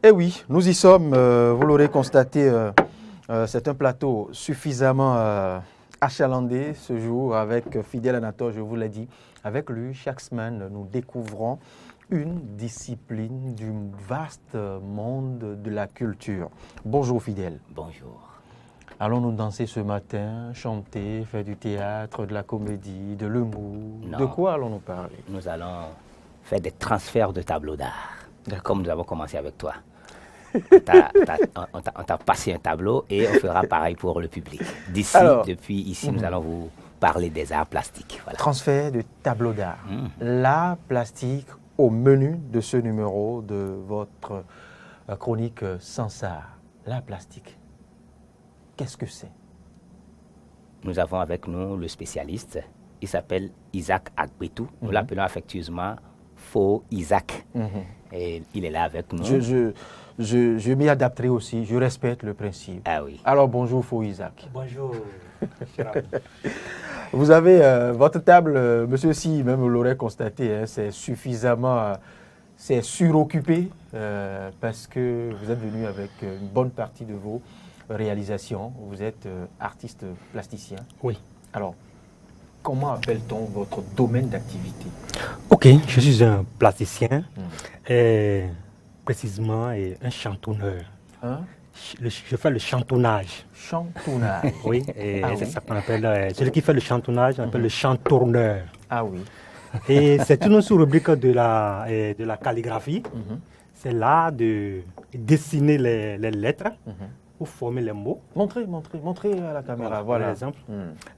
Eh oui, nous y sommes. Vous l'aurez constaté, c'est un plateau suffisamment achalandé ce jour avec Fidèle Anatole, je vous l'ai dit. Avec lui, chaque semaine, nous découvrons une discipline du vaste monde de la culture. Bonjour Fidèle. Bonjour. Allons-nous danser ce matin, chanter, faire du théâtre, de la comédie, de l'humour? De quoi allons-nous parler? Nous allons faire des transferts de tableaux d'art, comme nous avons commencé avec toi. On t'a passé un tableau et on fera pareil pour le public. D'ici, depuis ici, nous allons vous parler des arts plastiques. Voilà. Transfert de tableaux d'art. L'art plastique au menu de ce numéro de votre chronique Sansart. L'art plastique. Qu'est-ce que c'est? Nous avons avec nous le spécialiste. Il s'appelle Isaac Agbetou. Nous l'appelons affectueusement Faux Isaac. Et il est là avec nous. Je m'y adapterai aussi. Je respecte le principe. Ah oui. Alors bonjour Faux Isaac. Bonjour. Vous avez votre table, monsieur Si, même vous l'aurez constaté, hein, c'est suffisamment, c'est suroccupé parce que vous êtes venu avec une bonne partie de vos réalisations. Vous êtes artiste plasticien. Oui. Alors, comment appelle-t-on votre domaine d'activité? Ok, je suis un plasticien, et précisément un chantonneur. Hein? Je fais le chantonnage. Chantonnage. Oui, et c'est ça qu'on appelle, celui qui fait le chantonnage, on appelle le chantourneur. Ah oui. Et c'est une sous-rubrique de la calligraphie. C'est l'art de dessiner les lettres pour former les mots. Montrez à la caméra. Voilà. Par exemple,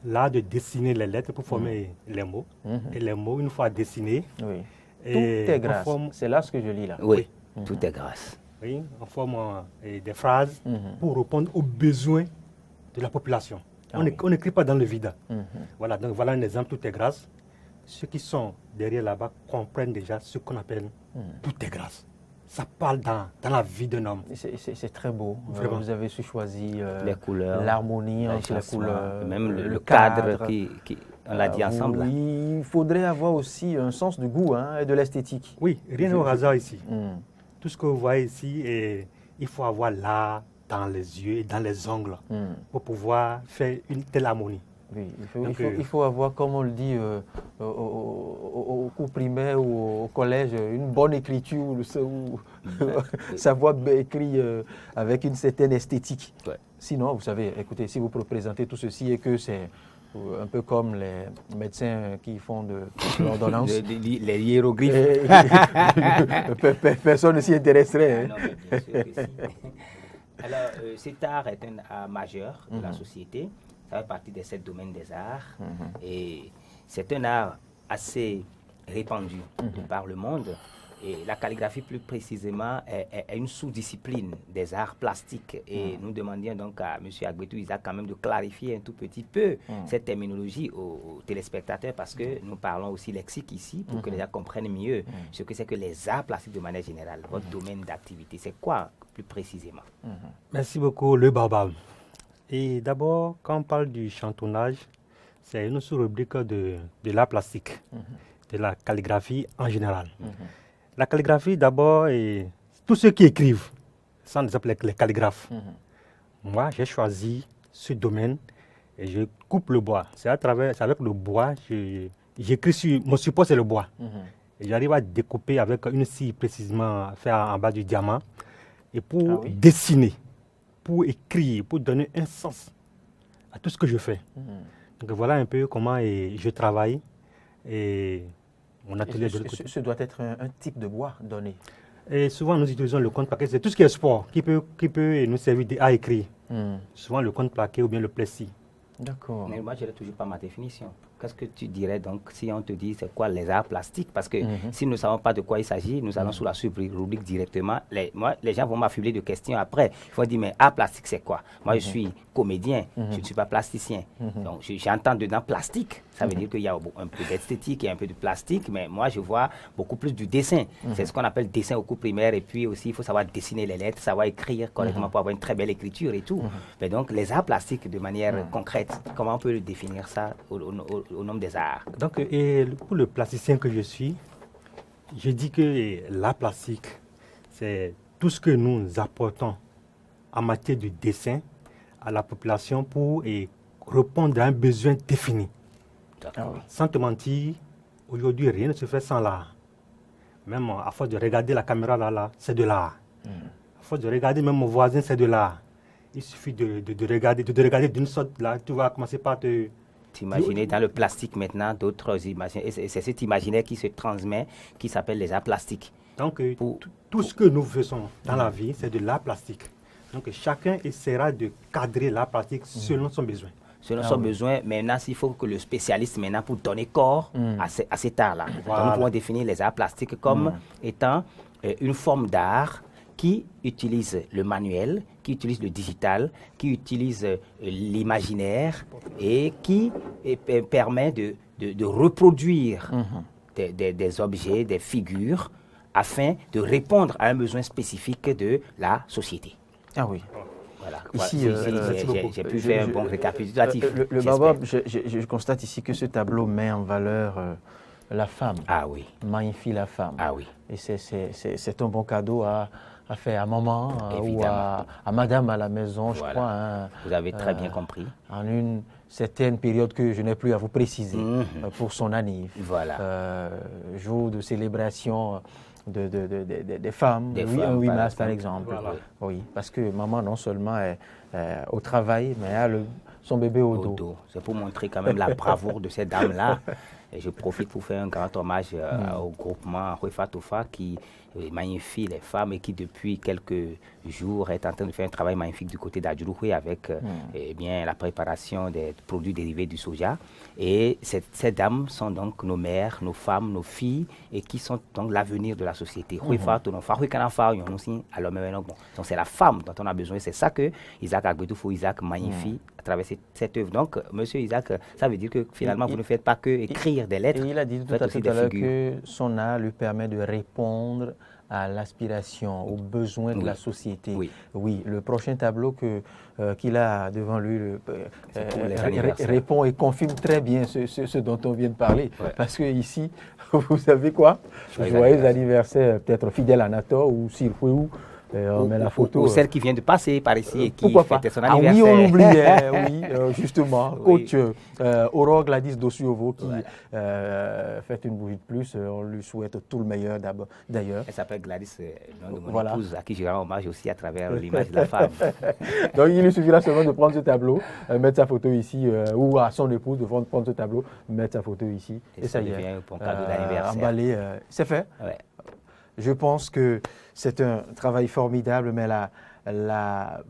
l'art de dessiner les lettres pour former les mots. Et les mots, une fois dessinés, oui. Tout est grâce. C'est là ce que je lis là. Oui, tout est grâce. Oui, on forme des phrases pour répondre aux besoins de la population. On n'écrit pas dans le vide. Voilà, donc voilà un exemple, tout est grâce. Ceux qui sont derrière là-bas comprennent déjà ce qu'on appelle tout est grâce. Ça parle dans la vie d'un homme. C'est très beau. Vous avez su choisir les couleurs, l'harmonie entre les couleurs, même le cadre qui on l'a dit ensemble. Oui, il faudrait avoir aussi un sens du goût et de l'esthétique. Oui, rien n'est au hasard ici. Tout ce que vous voyez ici, il faut avoir l'art dans les yeux et dans les ongles pour pouvoir faire une telle harmonie. Oui, il faut avoir, comme on le dit au cours primaire ou au collège, une bonne écriture, savoir écrire avec une certaine esthétique. Ouais. Sinon, vous savez, écoutez, si vous présentez tout ceci et que c'est un peu comme les médecins qui font de l'ordonnance. Les hiéroglyphes. Personne ne s'y intéresserait. Non, mais bien sûr que si. Alors, cet art est un art majeur de la société. Ça fait partie des 7 domaines des arts. Et c'est un art assez répandu par le monde. Et la calligraphie, plus précisément, est une sous-discipline des arts plastiques. Et nous demandions donc à M. Agbetou Isaac quand même de clarifier un tout petit peu cette terminologie aux téléspectateurs parce que nous parlons aussi lexique ici pour que les gens comprennent mieux ce que c'est que les arts plastiques de manière générale. Votre domaine d'activité, c'est quoi plus précisément? Merci beaucoup, le Baobab. Et d'abord, quand on parle du chantonnage, c'est une sous-rubrique de l'art plastique, de la calligraphie en général. La calligraphie, d'abord, et tous ceux qui écrivent, ça on les appelle les calligraphes. Moi, j'ai choisi ce domaine et je coupe le bois. C'est avec le bois, j'écris sur, mon support c'est le bois. Et j'arrive à découper avec une scie précisément faite en bas du diamant et pour dessiner, pour écrire, pour donner un sens à tout ce que je fais. Donc voilà un peu comment je travaille. Et mon atelier de l'autre côté. Ce doit être un type de bois donné. Et souvent, nous utilisons le compte plaqué. C'est tout ce qui est sport qui peut nous servir à écrire. Souvent, le compte plaqué ou bien le plessis. D'accord. Mais moi, je n'ai toujours pas ma définition. Qu'est-ce que tu dirais donc si on te dit c'est quoi les arts plastiques? Parce que si nous ne savons pas de quoi il s'agit, nous allons sous la rubrique directement. Les gens vont m'affubler de questions après. Ils vont dire mais art plastique c'est quoi? Moi je suis comédien, je ne suis pas plasticien. Donc j'entends dedans plastique. Ça veut dire qu'il y a un peu d'esthétique et un peu de plastique, mais moi je vois beaucoup plus du dessin. C'est ce qu'on appelle dessin au cours primaire et puis aussi il faut savoir dessiner les lettres, savoir écrire correctement pour avoir une très belle écriture et tout. Mais donc les arts plastiques de manière concrète, comment on peut définir ça au nom des arts? Donc, pour le plasticien que je suis, je dis que l'art plastique, c'est tout ce que nous apportons en matière de dessin à la population pour répondre à un besoin défini. Sans te mentir, aujourd'hui, rien ne se fait sans l'art. Même à force de regarder la caméra là, c'est de l'art. À force de regarder même mon voisin, c'est de l'art. Il suffit de regarder d'une sorte là, tu vas commencer par te... T'imaginer dans le plastique maintenant d'autres imaginaires. Et c'est cet imaginaire qui se transmet, qui s'appelle les arts plastiques. Donc, tout ce que nous faisons dans la vie, c'est de l'art plastique. Donc, chacun essaiera de cadrer l'art plastique selon son besoin. Selon son besoin, maintenant, il faut que le spécialiste, maintenant, pour donner corps à cet art-là. Voilà. Donc, nous pouvons définir les arts plastiques comme étant une forme d'art qui utilise le manuel, qui utilise le digital, qui utilise l'imaginaire et qui permet de reproduire des objets, des figures, afin de répondre à un besoin spécifique de la société. Ah oui. Voilà. Ici, j'ai pu faire un bon récapitulatif. Le Baobab, je constate ici que ce tableau met en valeur la femme. Ah oui. Magnifie la femme. Ah oui. Et c'est un bon cadeau à faire à maman ou à madame à la maison, je crois. Hein, vous avez très bien compris. En une certaine période que je n'ai plus à vous préciser pour son anniv. Voilà. Jour de célébration des femmes, un 8 mars par exemple. Voilà. Oui, parce que maman non seulement est au travail, mais elle a son bébé au dos. C'est pour montrer quand même la bravoure de ces dames-là. Et je profite pour faire un grand hommage au groupement Ruefa Tofa qui magnifie les femmes et qui depuis quelques jours est en train de faire un travail magnifique du côté d'Adjuroué avec la préparation des produits dérivés du soja. Et ces dames sont donc nos mères, nos femmes, nos filles et qui sont donc l'avenir de la société. Donc c'est la femme dont on a besoin. C'est ça que Isaac Agbedoufo Isaac magnifie à travers cette œuvre. Donc, monsieur Isaac, ça veut dire que finalement vous ne faites pas que écrire des lettres. Et il a dit tout à l'heure que son art lui permet de répondre à l'aspiration, aux besoins de la société. Oui, le prochain tableau qu'il a devant lui répond et confirme très bien ce dont on vient de parler. Parce que ici, vous savez quoi? Joyeux anniversaire, peut-être Fidèle Anator ou Sirfouéou. On met la photo. Ou celle qui vient de passer par ici et qui fêtait son anniversaire. Ah oui, on l'oubliait, justement. Coach Aurore Gladys Dossuovo qui fait une bougie de plus. On lui souhaite tout le meilleur d'ailleurs. Elle s'appelle Gladys, le nom de mon épouse, à qui je rends hommage aussi à travers l'image de la femme. Donc il lui suffira seulement de prendre ce tableau, mettre sa photo ici, ou à son épouse de prendre ce tableau, mettre sa photo ici. Et ça y est, un bon cadeau d'anniversaire. Emballé, c'est fait. Ouais. Je pense que c'est un travail formidable, mais la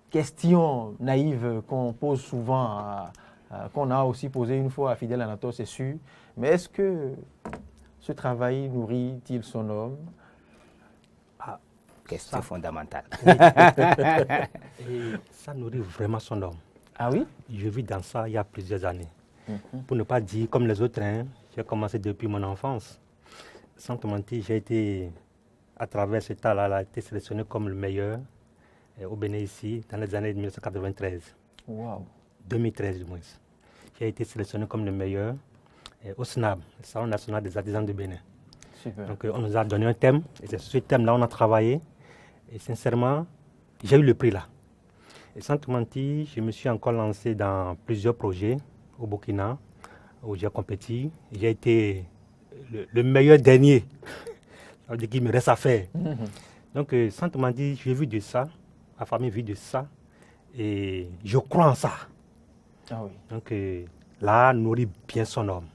question naïve qu'on pose souvent, qu'on a aussi posée une fois à Fidèle Anator, c'est sûr. Mais est-ce que ce travail nourrit-il son homme? Question fondamentale. Et ça nourrit vraiment son homme. Ah oui? Je vis dans ça il y a plusieurs années. Pour ne pas dire comme les autres, j'ai commencé depuis mon enfance. Sans te mentir, j'ai été, à travers ce tas-là, été sélectionné comme le meilleur au Bénin ici, dans les années 1993. Wow. 2013 du moins. J'ai été sélectionné comme le meilleur au SNAB, le Salon national des artisans de Bénin. Super. Donc on nous a donné un thème, et c'est sur ce thème-là on a travaillé. Et sincèrement, j'ai eu le prix là. Et sans te mentir, je me suis encore lancé dans plusieurs projets au Burkina, où j'ai compéti. J'ai été le meilleur dernier. Ça veut dire qu'il me reste à faire. Donc, sans te mentir, j'ai vu de ça, ma famille vit de ça, et je crois en ça. Ah oui. Donc, là, nourrit bien son homme.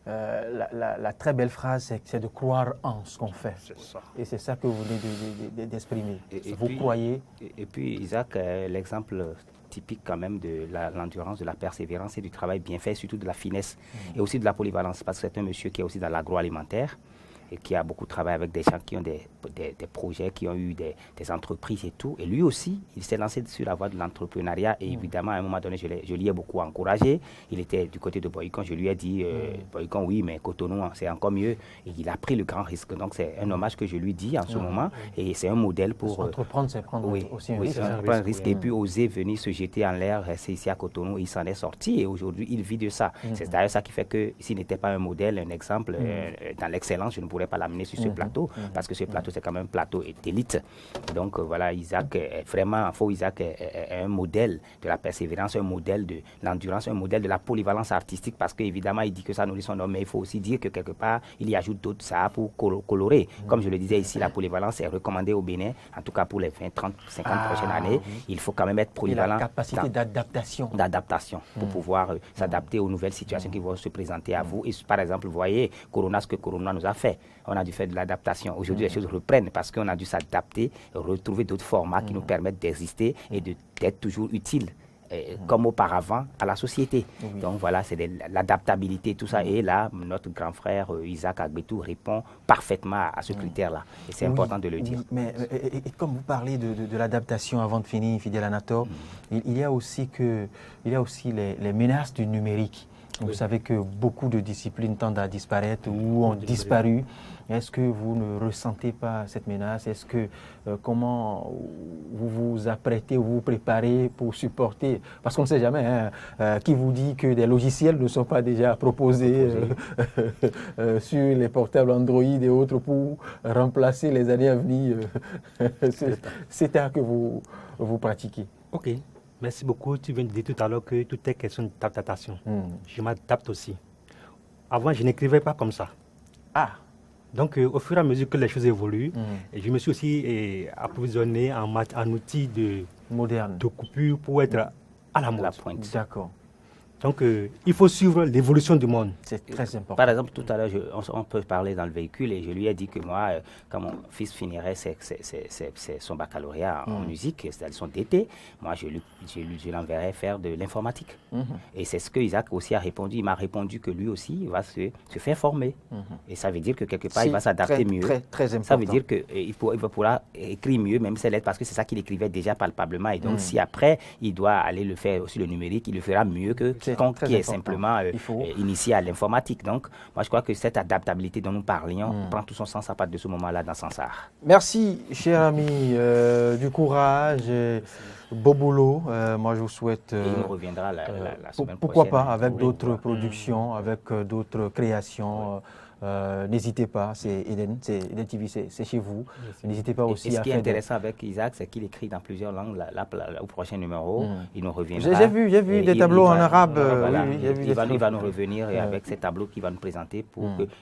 La très belle phrase, c'est de croire en ce qu'on fait. C'est ça. Et c'est ça que vous venez d'exprimer. Vous puis, croyez. Et puis, Isaac, l'exemple typique quand même de l'endurance, de la persévérance et du travail bien fait, surtout de la finesse et aussi de la polyvalence, parce que c'est un monsieur qui est aussi dans l'agroalimentaire et qui a beaucoup travaillé avec des gens qui ont des projets, qui ont eu des entreprises et tout. Et lui aussi, il s'est lancé sur la voie de l'entrepreneuriat et évidemment, à un moment donné, je l'y ai beaucoup encouragé. Il était du côté de Boycon, je lui ai dit, Boycon, oui, mais Cotonou, c'est encore mieux. Et il a pris le grand risque. Donc, c'est un hommage que je lui dis en ce moment. Et c'est un modèle pour... Entreprendre, c'est prendre aussi un risque. Prendre un risque et puis oser venir se jeter en l'air, rester ici à Cotonou. Il s'en est sorti et aujourd'hui, il vit de ça. C'est d'ailleurs ça qui fait que s'il n'était pas un modèle, un exemple dans l'excellence, je ne pouvais pourrais pas l'amener sur ce plateau, parce que ce plateau, c'est quand même un plateau d'élite. Donc voilà, Isaac est vraiment, Faux Isaac est un modèle de la persévérance, un modèle de l'endurance, un modèle de la polyvalence artistique, parce qu'évidemment, il dit que ça nourrit son homme, mais il faut aussi dire que quelque part, il y ajoute d'autres ça pour colorer. Comme je le disais ici, la polyvalence est recommandée au Bénin, en tout cas pour les 20, 30, 50 prochaines années. Il faut quand même être polyvalent. Et la capacité d'adaptation. D'adaptation, pour pouvoir s'adapter aux nouvelles situations qui vont se présenter à vous. Et par exemple, vous voyez, Corona, ce que Corona nous a fait, on a dû faire de l'adaptation. Aujourd'hui, les choses reprennent parce qu'on a dû s'adapter, retrouver d'autres formats qui nous permettent d'exister et d'être toujours utiles, comme auparavant, à la société. Donc voilà, c'est l'adaptabilité, tout ça. Et là, notre grand frère Isaac Agbetou répond parfaitement à ce critère-là. Et c'est important de le dire. Mais et comme vous parlez de l'adaptation avant de finir, Fidèle Anator, il y a aussi les menaces du numérique. Vous savez que beaucoup de disciplines tendent à disparaître ou ont disparu. Est-ce que vous ne ressentez pas cette menace? Est-ce que comment vous vous apprêtez ou vous préparez pour supporter? Parce qu'on ne sait jamais qui vous dit que des logiciels ne sont pas déjà proposés sur les portables Android et autres pour remplacer les années à venir. C'est un que vous pratiquez. Ok. Merci beaucoup. Tu viens de dire tout à l'heure que tout est question d'adaptation. Je m'adapte aussi. Avant, je n'écrivais pas comme ça. Ah! Donc, au fur et à mesure que les choses évoluent, je me suis aussi approvisionné en outils moderne de coupure pour être à la mode. D'accord. Donc, il faut suivre l'évolution du monde. C'est très important. Par exemple, tout à l'heure, on peut parler dans le véhicule et je lui ai dit que moi, quand mon fils finirait son baccalauréat en musique, c'est la leçon d'été, moi, je l'enverrai faire de l'informatique. Et c'est ce que Isaac aussi a répondu. Il m'a répondu que lui aussi, il va se faire former. Et ça veut dire que quelque part, il va s'adapter mieux. Très important. Ça veut dire qu'il va pouvoir écrire mieux, même ses lettres, parce que c'est ça qu'il écrivait déjà palpablement. Et donc, si après, il doit aller le faire aussi le numérique, il le fera mieux que qui est simplement initié à l'informatique. Donc, moi, je crois que cette adaptabilité dont nous parlions prend tout son sens à partir de ce moment-là dans Sansar. Merci, cher ami, du courage, beau boulot. Moi, je vous souhaite... Et il nous reviendra la semaine pourquoi prochaine. Pas, avec d'autres productions, avec d'autres créations. N'hésitez pas, c'est Eden TV, c'est chez vous. N'hésitez pas aussi à faire... Ce qui est intéressant avec Isaac, c'est qu'il écrit dans plusieurs langues. Au prochain numéro, il nous reviendra. J'ai vu des tableaux en arabe. Il va nous revenir avec ces tableaux qu'il va nous présenter.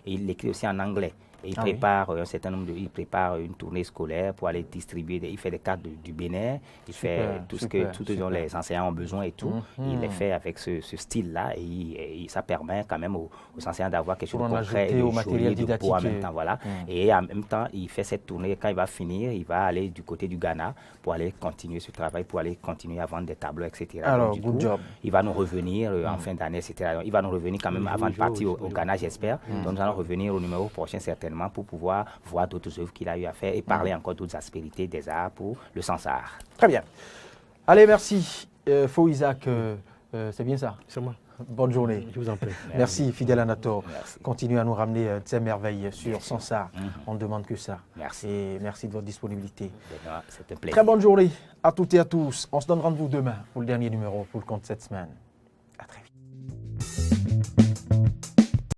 Et il l'écrit aussi en anglais. Et il prépare un certain nombre il prépare une tournée scolaire pour aller distribuer. Il fait des cartes du Bénin. Il fait tout ce dont les enseignants ont besoin et tout. Il les fait avec ce style-là et ça permet quand même aux enseignants d'avoir quelque chose de concret et de joli, de beau en même temps. Voilà. Et en même temps, il fait cette tournée. Quand il va finir, il va aller du côté du Ghana pour aller continuer ce travail, pour aller continuer à vendre des tableaux, etc. Alors, donc, du coup, job. Il va nous revenir en fin d'année, etc. Il va nous revenir quand même avant de partir au Ghana, j'espère. Donc nous allons revenir au numéro prochain certainement pour pouvoir voir d'autres œuvres qu'il a eu à faire et parler encore d'autres aspérités des arts pour le Sansar. Très bien. Allez, merci. Faux Isaac, c'est bien ça? C'est moi. Bonne journée. Je vous en prie. Merci, Fidèle Anator. Merci. Continuez à nous ramener de ces merveilles sur Sansar. On ne demande que ça. Merci. Et merci de votre disponibilité. C'est un plaisir. Très bonne journée à toutes et à tous. On se donne rendez-vous demain pour le dernier numéro, pour le compte cette semaine.